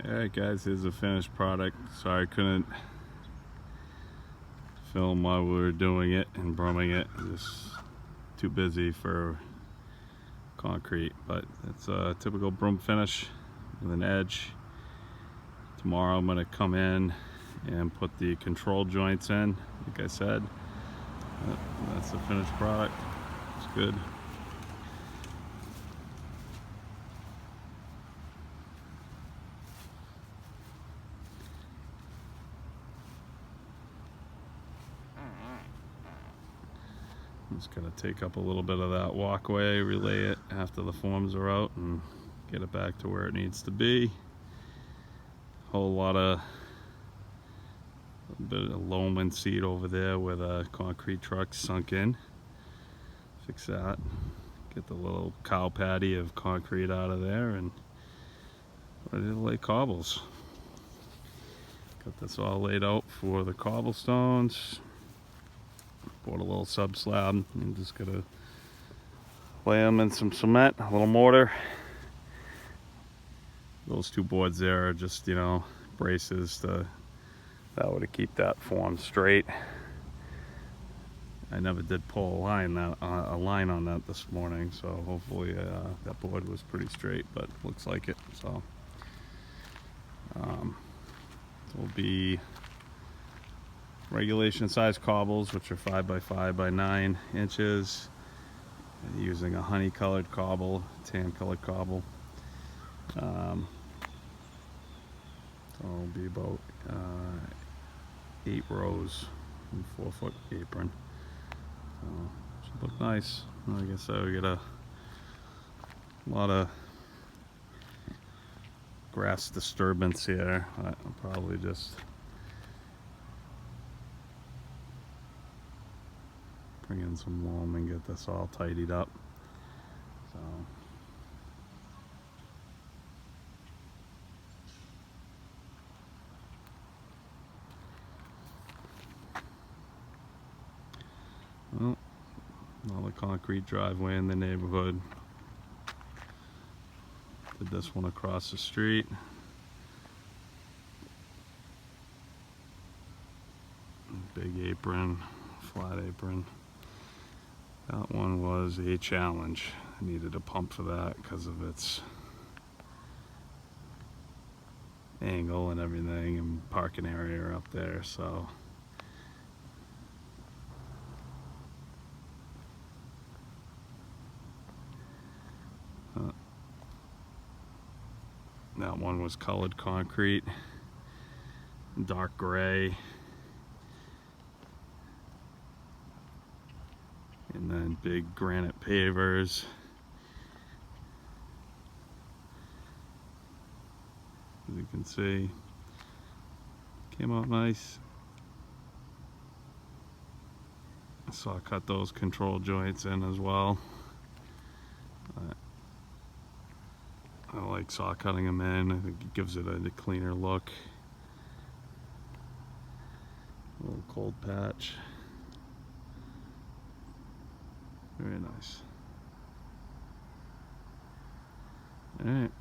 Alright guys, here's the finished product. Sorry I couldn't film while we were doing it and brumming it. Just too busy for concrete, but it's a typical broom finish with an edge. Tomorrow I'm going to come in and put the control joints in, like I said. That's the finished product. It's good. I'm just going to take up a little bit of that walkway, relay it after the forms are out, and get it back to where it needs to be. Whole lot of a bit of loam seed over there where the concrete truck sunk in. Fix that. Get the little cow patty of concrete out of there and ready to lay cobbles. Got this all laid out for the cobblestones. Bought a little sub slab. I'm just gonna lay them in some cement, a little mortar. Those two boards there are just, you know, braces to keep that form straight. I never did pull a line on that this morning, so hopefully that board was pretty straight, but looks like it. So it will be regulation size cobbles, which are 5 by 5 by 9 inches, using a honey colored cobble, tan colored cobble. So it'll be about 8 rows and 4-foot apron. So should look nice. Like I said, we get a lot of grass disturbance here. I'll probably just bring in some loam and get this all tidied up. So well, another concrete driveway in the neighborhood. Did this one across the street. Big apron, flat apron. That one was a challenge. I needed a pump for that because of its angle and everything, and parking area up there. So that one was colored concrete, dark gray, and then big granite pavers. As you can see, came out nice. So I cut those control joints in as well. I like saw cutting them in. I think it gives it a cleaner look. A little cold patch. Very nice. All right.